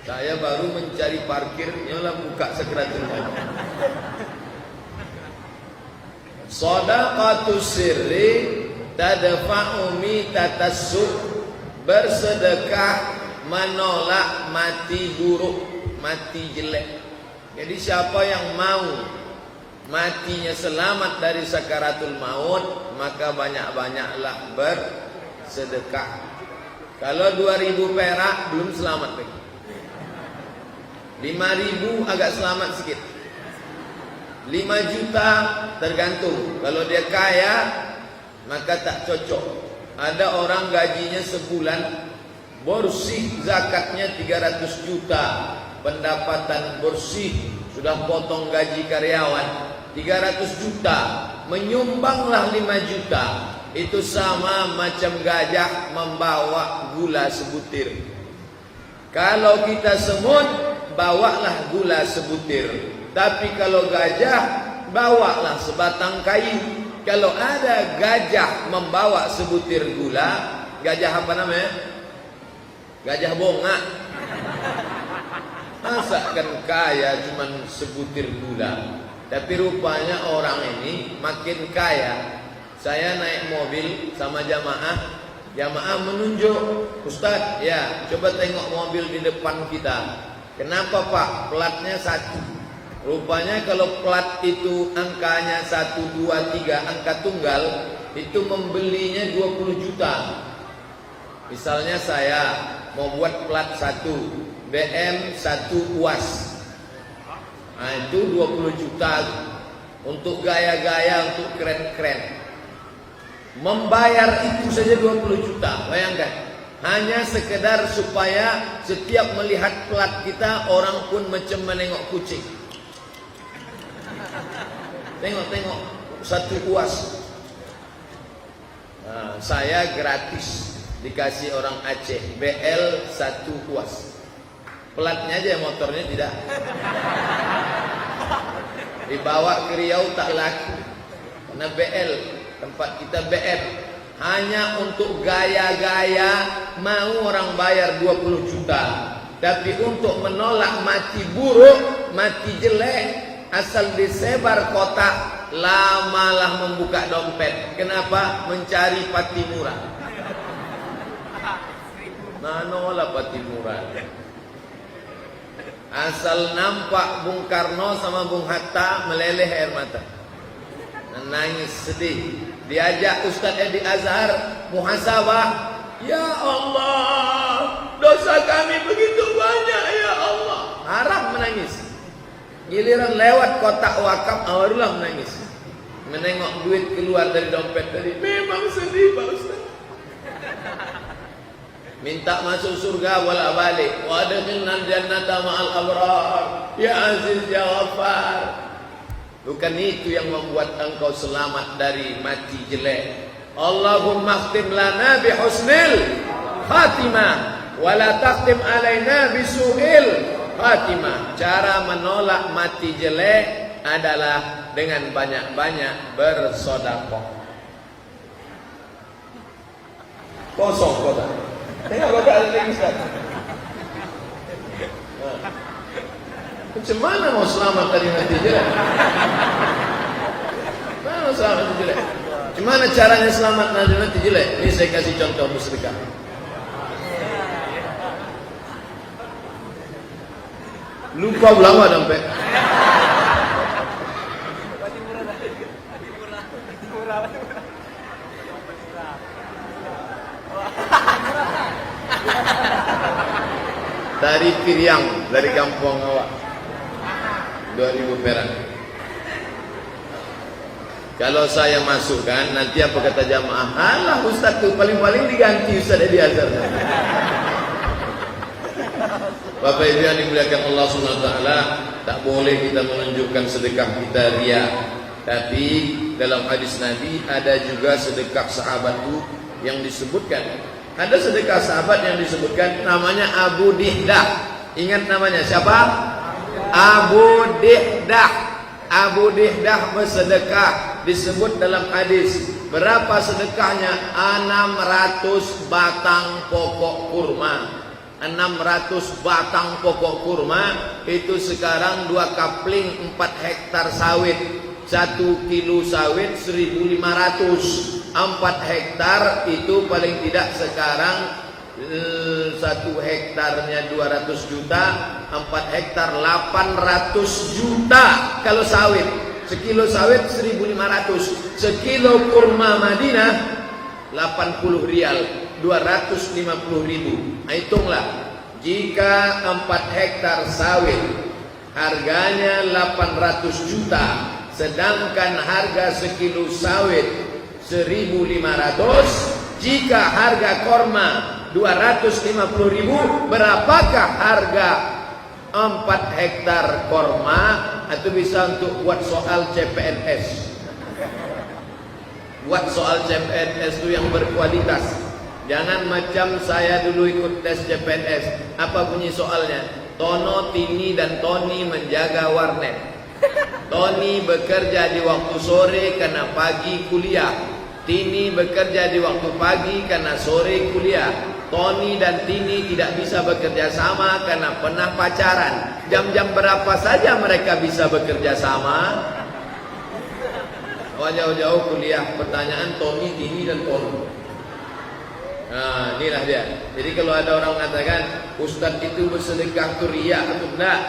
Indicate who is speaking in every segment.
Speaker 1: Saya baru mencari parkir, nyolah buka Sakratul Maut. Shadaqatus sirri tadfa'u mitatasuh. Bersedekah menolak mati buruk, mati jelek. Jadi siapa yang mau matinya selamat dari sakaratul maut, maka banyak-banyaklah bersedekah. Kalau 2.000 perak belum selamat lagi. 5.000 agak selamat sedikit. 5 juta tergantung. Kalau dia kaya maka tak cocok. Ada orang gajinya sebulan bersih zakatnya 300 juta. Pendapatan bersih, sudah potong gaji karyawan 300 juta, menyumbanglah 5 juta. Itu sama macam gajah membawa gula sebutir. Kalau kita semut, bawalah gula sebutir. Tapi kalau gajah, bawalah sebatang kayu. Kalau ada gajah membawa sebutir gula, gajah apa namanya? Gajah bongak. Masa kan kaya cuman sebutir gula. Tapi rupanya orang ini makin kaya. Saya naik mobil sama jamaah. Jamaah menunjuk, Ustaz, ya coba tengok mobil di depan kita. Kenapa Pak? Platnya 1. Rupanya kalau plat itu angkanya 1, 2, 3 angka tunggal, itu membelinya 20 juta. Misalnya saya mau buat plat 1 BM 1 UAS. Nah itu 20 juta untuk gaya-gaya, untuk keren-keren. Membayar itu saja 20 juta, bayangkan. Hanya sekedar supaya setiap melihat plat kita, orang pun macam menengok kucing. Tengok-tengok 1 UAS. Nah, saya gratis dikasih orang Aceh BL 1 UAS. Platnya aja, motornya tidak. Dibawa ke Riau tak laku. Karena BL, tempat kita BM. Hanya untuk gaya-gaya mau orang bayar 20 juta. Tapi untuk menolak mati buruk, mati jelek, asal disebar kotak, lamalah membuka dompet. Kenapa? Mencari pati murah. Manolah pati murah. Asal nampak Bung Karno sama Bung Hatta, meleleh air mata, nangis sedih. Diajak Ustaz Edi Azhar muhasabah. Ya Allah, dosa kami begitu banyak ya Allah. Harap menangis. Giliran lewat kotak wakaf, barulah menangis. Menengok duit keluar dari dompet tadi, memang sedih Pak Ustaz. Minta masuk surga bolak-balik. Wa adkhilnal jannata ma'al abrar. Ya Aziz ya Ghaffar. Bukan itu yang membuat engkau selamat dari mati jelek. Allahumma khtim lana bi husnil khatimah wa la takhtim alaina bi su'il khatimah. Cara menolak mati jelek adalah dengan banyak-banyak bersedekah. Kosong kotak. Tengok kotak ada lagi Ustaz. Macam mana mau selamat dari mati jelek? Mana selamat mati jelek? Gimana caranya selamat dari mati jelek? Ini saya kasih contoh bersedekah. Lupa ulama dompet. Dari Piriang, dari kampung awak 2.000 perak. Kalau saya masukkan, nanti apa kata jamaah? Alah Ustaz tuh paling-paling diganti Ustaz Edi Azhar. Bapak Ibu yang dimuliakan Allah SWT, tak boleh kita menunjukkan sedekah kita ria. Tapi dalam hadis Nabi ada juga sedekah sahabat itu yang disebutkan. Ada sedekah sahabat yang disebutkan namanya Abu Dihdah. Ingat namanya siapa? Abu Dihdah. Abu Dihdah bersedekah, disebut dalam hadis. Berapa sedekahnya? 600 batang pokok kurma. 600 batang pokok kurma, itu sekarang 2 kapling 4 hektar sawit. 1 kilo sawit 1.500. 4 hektar itu paling tidak sekarang 1 hektarnya 200 juta, 4 hektar 800 juta kalau sawit. Sekilo sawit 1.500. Sekilo kurma Madinah 80 rial, 250.000. Nah, hitunglah, jika 4 hektar sawit harganya 800 juta, sedangkan harga sekilo sawit 1.500, jika harga korma 250.000, berapakah harga 4 hektar korma? Itu bisa untuk buat soal CPNS. Buat soal CPNS itu yang berkualitas. Jangan macam saya dulu ikut tes CPNS. Apa bunyi soalnya? Tono, Tini, dan Tony menjaga warnet. Tony bekerja di waktu sore karena pagi kuliah. Tini bekerja di waktu pagi karena sore kuliah. Tony dan Tini tidak bisa bekerja sama karena pernah pacaran. Jam-jam berapa saja mereka bisa bekerja sama? Oh, jauh-jauh kuliah. Pertanyaan Tony, Tini, dan Tony. Nah, inilah dia. Jadi kalau ada orang mengatakan Ustadz itu bersedekah itu riya atau enggak,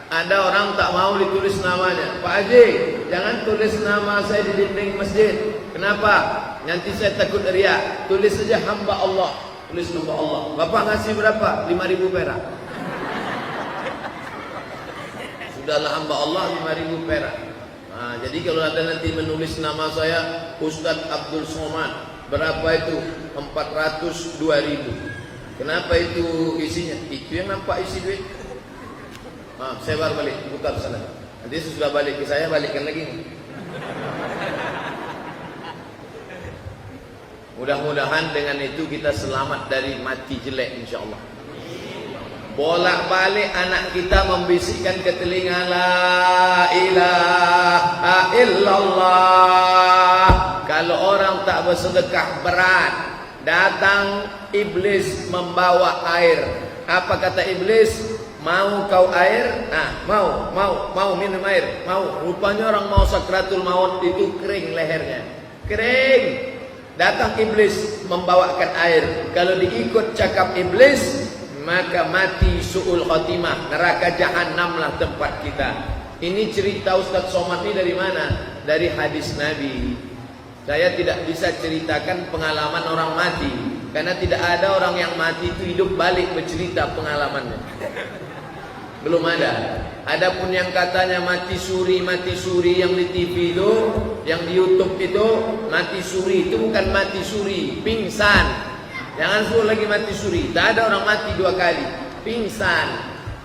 Speaker 1: ada orang tak mau ditulis namanya. Pak Haji, jangan tulis nama saya di dinding masjid. Kenapa? Nanti saya takut riya. Tulis saja hamba Allah. Tulis nama Allah. Bapak ngasih berapa? 5.000 perak. Sudahlah hamba Allah, 5.000 perak. Nah, jadi kalau ada nanti menulis nama saya Ustadz Abdul Somad, berapa itu? 402.000. Kenapa itu isinya? Itu yang nampak isi duit. Maaf, saya baru balik, buka sana. Nanti sudah balik ke saya, balikkan lagi. Mudah-mudahan dengan itu kita selamat dari mati jelek, insyaAllah. Bolak-balik anak kita membisikkan ke telinga, la ilaha illallah. Kalau orang tak bersedekah berat, datang iblis membawa air. Apa kata iblis? Mau kau air? Nah, mau minum air. Mau. Rupanya orang mau sakratul maut itu kering lehernya. Kering. Datang iblis membawakan air. Kalau diikut cakap iblis, maka mati su'ul khotimah. Neraka jahanamlah tempat kita. Ini cerita Ustadz Somad ini dari mana? Dari hadis Nabi. Saya tidak bisa ceritakan pengalaman orang mati, karena tidak ada orang yang mati itu hidup balik bercerita pengalamannya. Belum ada. Adapun yang katanya mati suri yang di TV itu, yang di YouTube itu, mati suri itu bukan mati suri, pingsan. Jangan suruh lagi mati suri. Tak ada orang mati 2 kali, pingsan.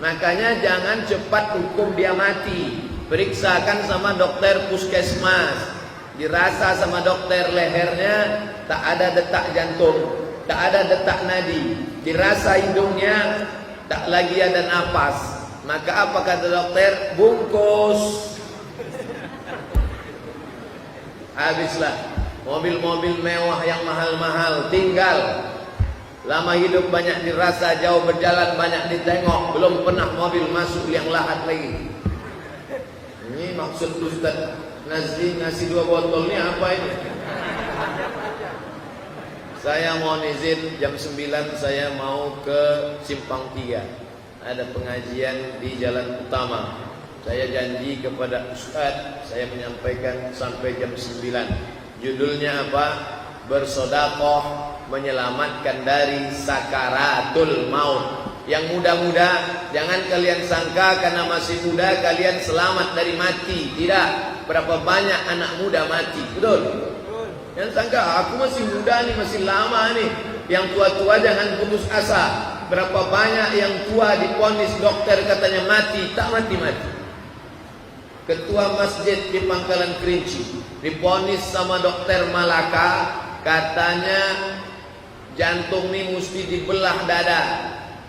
Speaker 1: Makanya jangan cepat hukum dia mati. Periksakan sama dokter puskesmas. Dirasa sama dokter lehernya tak ada detak jantung, tak ada detak nadi. Dirasa hidungnya tak lagi ada napas. Maka apa kata dokter? Bungkus. Habislah. Mobil-mobil mewah yang mahal-mahal tinggal. Lama hidup banyak dirasa, jauh berjalan banyak ditengok. Belum pernah mobil masuk yang lahat lagi. Ini maksud Ustaz Nazri ngasih 2 botol ini apa ini? Saya mau izin jam 9 saya mau ke Simpang 3. Ada pengajian di jalan utama. Saya janji kepada Ustaz, saya menyampaikan sampai jam 9. Judulnya apa? Bersodakoh menyelamatkan dari sakaratul maut. Yang muda-muda, jangan kalian sangka karena masih muda kalian selamat dari mati. Tidak. Berapa banyak anak muda mati. Betul? Jangan sangka aku masih muda nih, masih lama nih. Yang tua-tua jangan putus asa. Berapa banyak yang tua divonis dokter katanya mati, tak mati-mati. Ketua masjid di Pangkalan Kerinci divonis sama dokter Malaka, katanya jantung nih mesti dibelah dada.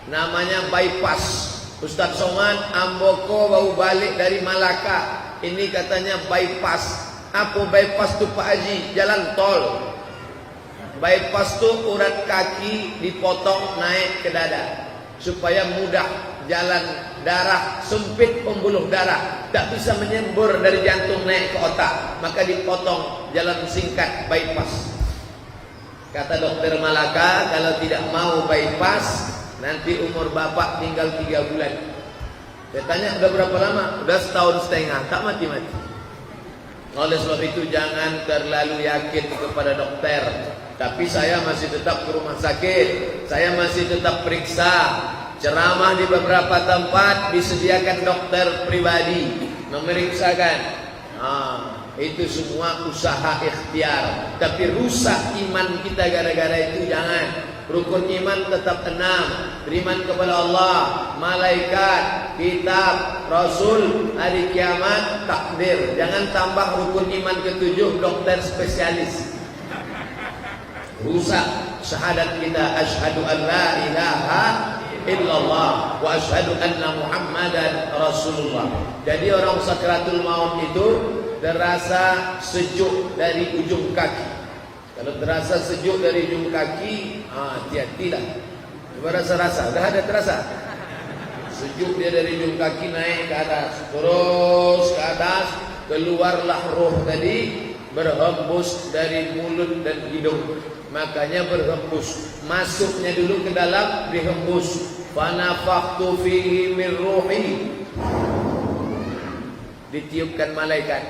Speaker 1: Namanya bypass. Ustadz Somad Amboko baru balik dari Malaka. Ini katanya bypass. Apa bypass tu Pak Haji? Jalan tol. Bypass tu urat kaki dipotong naik ke dada. supaya mudah jalan darah, sempit pembuluh darah, tak bisa menyembur dari jantung naik ke otak, maka dipotong jalan singkat, bypass. Kata dokter Malaka, kalau tidak mau bypass, nanti umur bapak tinggal 3 bulan. Saya tanya, udah berapa lama? Udah 1,5 tahun, tak mati-mati. Oleh sebab itu jangan terlalu yakin kepada dokter. Tapi saya masih tetap ke rumah sakit, saya masih tetap periksa. Ceramah di beberapa tempat disediakan dokter pribadi memeriksakan. Itu semua usaha ikhtiar. Tapi rusak iman kita gara-gara itu jangan. Rukun iman tetap 6. Beriman kepada Allah, malaikat, kitab, rasul, hari kiamat, takdir. Jangan tambah rukun iman ke-7 dokter spesialis. Rusak syahadat kita, asyhadu an la ilaha illallah wa asyhadu anna Muhammadan Rasulullah. Jadi orang sakratul maut itu terasa sejuk dari ujung kaki. Kalau terasa sejuk dari ujung kaki, hati-hatilah. Coba rasa-rasa, dah ada terasa? Sejuk dia dari ujung kaki naik ke atas, terus ke atas, keluarlah roh tadi, berhembus dari mulut dan hidung. Makanya berhembus, masuknya dulu ke dalam, dihembus. Fanafakhtu fihi min ruhi, ditiupkan malaikat.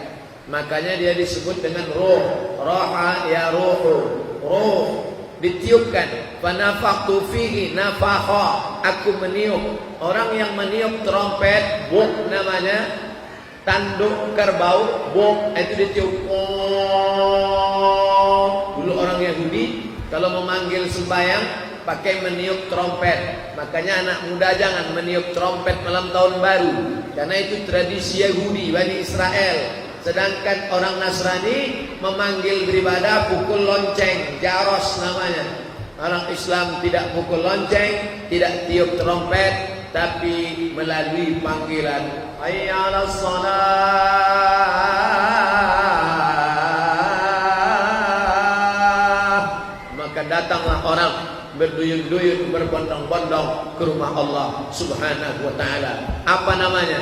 Speaker 1: Makanya dia disebut dengan roh. Roha ya ruhu, roh ditiupkan. Fanafakhtu fihi, nafakha, aku meniup. Orang yang meniup trompet, buk namanya, tanduk kerbau, buk itu ditiup. Dulu orang Yahudi kalau memanggil sembahyang pakai meniup trompet. Makanya anak muda jangan meniup trompet malam tahun baru, karena itu tradisi Yahudi, Bani Israel. Sedangkan orang Nasrani memanggil beribadah pukul lonceng, jaros namanya. Orang Islam tidak pukul lonceng, tidak tiup trompet, tapi melalui panggilan hayya 'alas shalah. Maka datanglah orang berduyun-duyun, berbondong-bondong ke rumah Allah Subhanahu wa ta'ala. Apa namanya?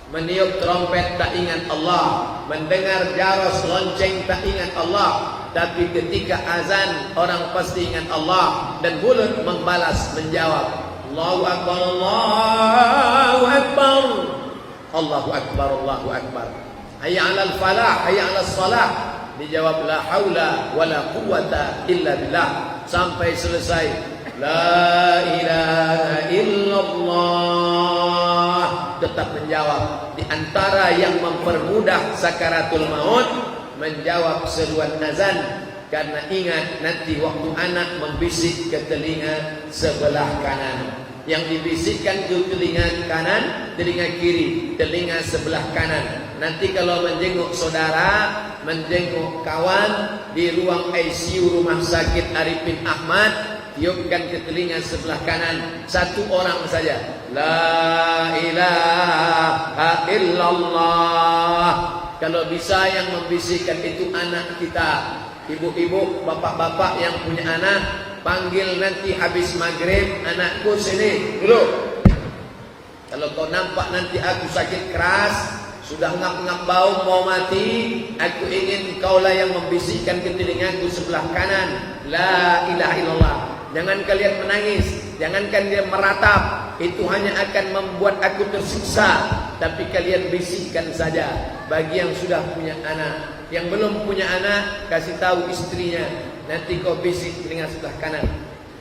Speaker 1: Meniup trompet tak ingat Allah, mendengar jaros lonceng tak ingat Allah. Tapi ketika azan orang pasti ingat Allah, dan mulut membalas, menjawab Allahu Akbar, Allahu Akbar, Allahu Akbar, Allahu Akbar. Hayya 'alal falah, hayya 'alas salah. Dijawab la haula wala quwwata illa billah, sampai selesai la ilaha illallah. Tetap menjawab. Di antara yang mempermudah sakaratul maut, menjawab seruan azan. Karena ingat nanti waktu anak membisik ke telinga sebelah kanan, yang dibisikkan ke telinga kanan, telinga kiri, telinga sebelah kanan. Nanti kalau menjenguk saudara, menjenguk kawan di ruang ICU Rumah Sakit Arifin Ahmad, tiupkan ke telinga sebelah kanan. Satu orang saja, la ilaha illallah. Kalau bisa yang membisikkan itu anak kita. Ibu-ibu, bapak-bapak yang punya anak, panggil nanti habis maghrib, anakku sini dulu. Kalau kau nampak nanti aku sakit keras, sudah ngap-ngap bau mau mati, aku ingin kaulah yang membisikkan ke telingaku sebelah kanan, la ilaha illallah. Jangan kalian menangis, jangankan dia meratap, itu hanya akan membuat aku tersiksa. Tapi kalian bisikkan saja. Bagi yang sudah punya anak, yang belum punya anak, kasih tahu istrinya, nanti kau bisik telinga sebelah kanan.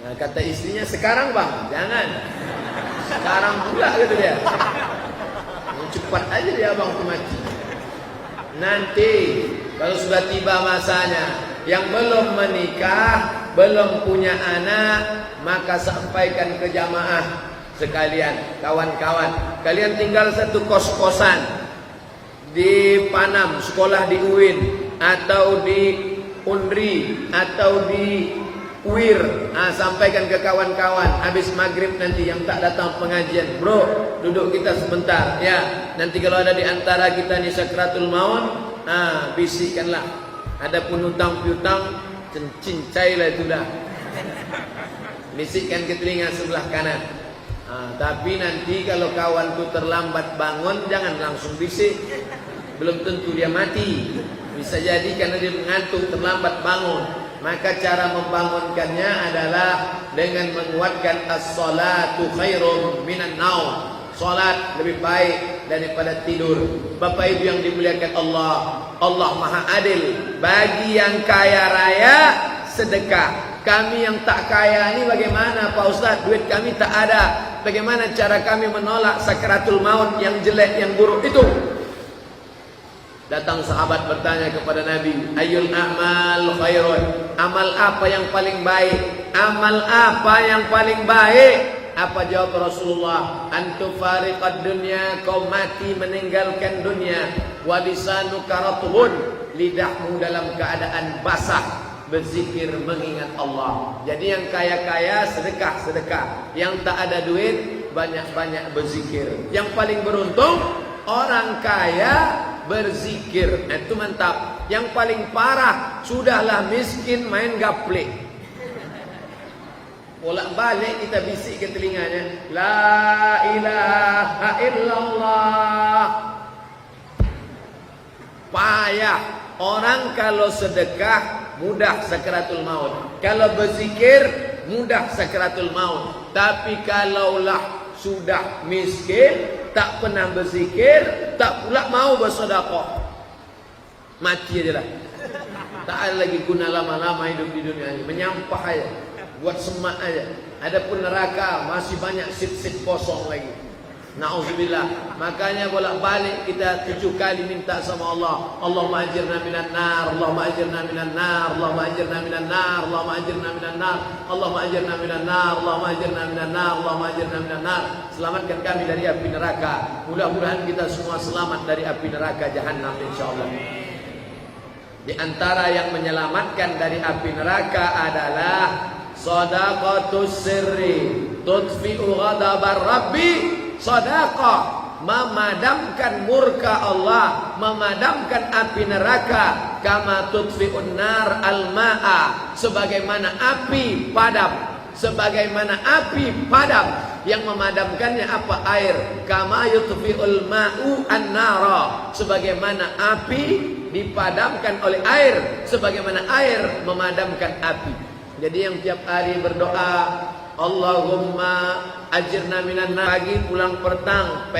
Speaker 1: Nah, kata istrinya, sekarang bang, jangan. Sekarang pula gitu dia. Cepat aja dia abang mati. Nanti kalau sudah tiba masanya, yang belum menikah, belum punya anak, maka sampaikan ke jamaah sekalian, kawan-kawan, kalian tinggal satu kos-kosan di Panam, sekolah di UIN, atau di UNRI, atau di UIR. Sampaikan ke kawan-kawan, habis maghrib nanti yang tak datang pengajian, bro, duduk kita sebentar ya. Nanti kalau ada di antara kita ni sakratul maut, bisikkanlah. Adapun hutang piutang, cincailah itu dah. bisikkan ke telinga sebelah kanan. Tapi nanti kalau kawanku terlambat bangun, jangan langsung bisik. Belum tentu dia mati. Bisa jadi karena dia mengantuk terlambat bangun. Maka cara membangunkannya adalah dengan menguatkan as-salatu khairum minan naum. Salat lebih baik daripada tidur. Bapak Ibu yang dimuliakan Allah, Allah Maha Adil. Bagi yang kaya raya sedekah. Kami yang tak kaya ini bagaimana Pak Ustaz? Duit kami tak ada. Bagaimana cara kami menolak sakaratul maut yang jelek, yang buruk itu? Datang sahabat bertanya kepada Nabi, Ayyul a'mal khairun? Amal apa yang paling baik? Amal apa yang paling baik? Apa jawab Rasulullah? Antufariqad dunya, kau mati meninggalkan dunia. Wa lisanuka ratbun, lidahmu dalam keadaan basah, berzikir mengingat Allah. Jadi yang kaya-kaya sedekah-sedekah, yang tak ada duit banyak-banyak berzikir. Yang paling beruntung orang kaya berzikir. Itu mantap. Yang paling parah sudahlah miskin main gaple. Bolak-balik kita bisik ke telinganya, La ilaha illallah. Payah. Orang kalau sedekah mudah sakaratul maut. Kalau berzikir mudah sakaratul maut. Tapi kalaulah sudah miskin, tak pernah berzikir, tak pula mau bersedekah, mati aja lah. Tak ada lagi guna lama-lama hidup di dunia ini. Menyampah aja, buat semak aja. Adapun neraka masih banyak sit-sit kosong lagi. Na'udzubillah. Makanya bolak-balik kita 7 kali minta sama Allah, Allahumma ajirna minan nar, Allahumma ajirna minan nar, Allahumma ajirna minan nar, Allahumma ajirna minan nar, Allahumma ajirna minan nar, Allahumma ajirna minan nar, Allahumma ajirna minan nar. Selamatkan kami dari api neraka. Mudah-mudahan kita semua selamat dari api neraka jahanam insyaallah. Di antara yang menyelamatkan dari api neraka adalah shadaqatus sirri tudfi'u ghadabar rabbi. Sedekah memadamkan murka Allah, memadamkan api neraka. Kama tudfi'un nar al-ma'a, sebagaimana api padam. Sebagaimana api padam, yang memadamkannya apa? Air. Kama yutfi'ul ma'u an-nara, sebagaimana api dipadamkan oleh air, sebagaimana air memadamkan api. Jadi yang tiap hari berdoa, Allahumma ajirna minan nar, pagi pulang petang,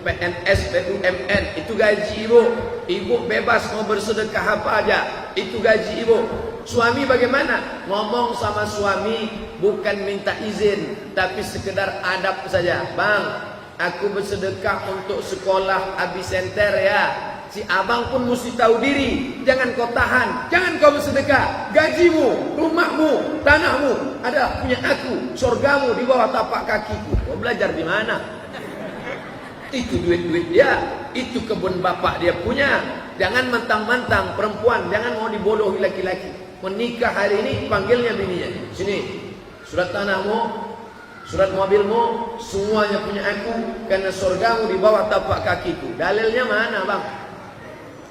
Speaker 1: PNS, BUMN, itu gaji ibu. Ibu bebas mau bersedekah apa aja, itu gaji ibu. Suami bagaimana? Ngomong sama suami bukan minta izin, tapi sekedar adab saja. Bang, aku bersedekah untuk sekolah Abisenter ya. Si abang pun mesti tahu diri. Jangan kau tahan, jangan kau bersedekah. Gajimu, rumahmu, tanahmu adalah punya aku. Surgamu di bawah tapak kakiku. Kau belajar di mana? Itu duit-duit dia, itu kebun bapak dia punya. Jangan mentang-mentang perempuan, jangan mau dibodohi laki-laki. Menikah hari ini panggilnya bininya, sini, surat tanahmu, surat mobilmu, semuanya punya aku, karena surgamu di bawah tapak kakiku. Dalilnya mana bang?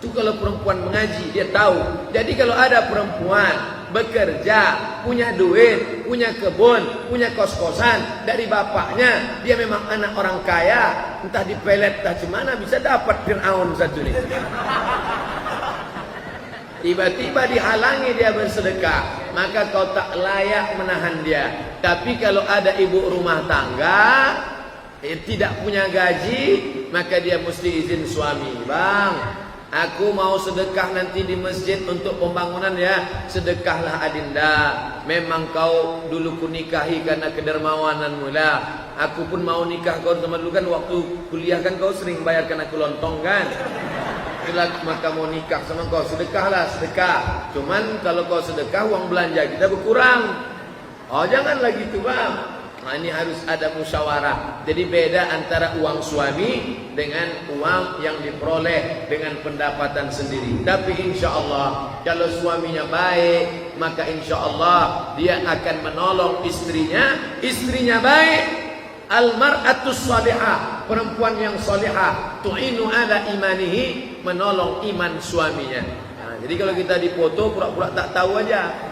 Speaker 1: Itu kalau perempuan mengaji, dia tahu. Jadi kalau ada perempuan bekerja, punya duit, punya kebun, punya kos-kosan dari bapaknya, dia memang anak orang kaya, entah dipelet, entah gimana bisa dapat Fir'aun satu ini. Tiba-tiba dihalangi dia bersedekah, maka kau tak layak menahan dia. Tapi kalau ada ibu rumah tangga tidak punya gaji, maka dia mesti izin suami. Bang, aku mau sedekah nanti di masjid untuk pembangunan ya. Sedekahlah adinda. Memang kau dulu kunikahi karena kedermawananmu lah. Aku pun mau nikah kau sama dulu kan, waktu kuliah kan kau sering bayarkan aku lontong kan. Itulah maka mau nikah sama kau, sedekahlah, sedekah. Cuman kalau kau sedekah uang belanja kita berkurang. Oh jangan lagi itu bang. Nah ini harus ada musyawarah. Jadi beda antara uang suami dengan uang yang diperoleh dengan pendapatan sendiri. Tapi insya Allah kalau suaminya baik, maka insya Allah dia akan menolong istrinya. Istrinya baik, al-mar'atus salihah, perempuan yang salihah, tu'inu ala imanihi, menolong iman suaminya. Nah, jadi kalau kita dipoto pura-pura tak tahu aja.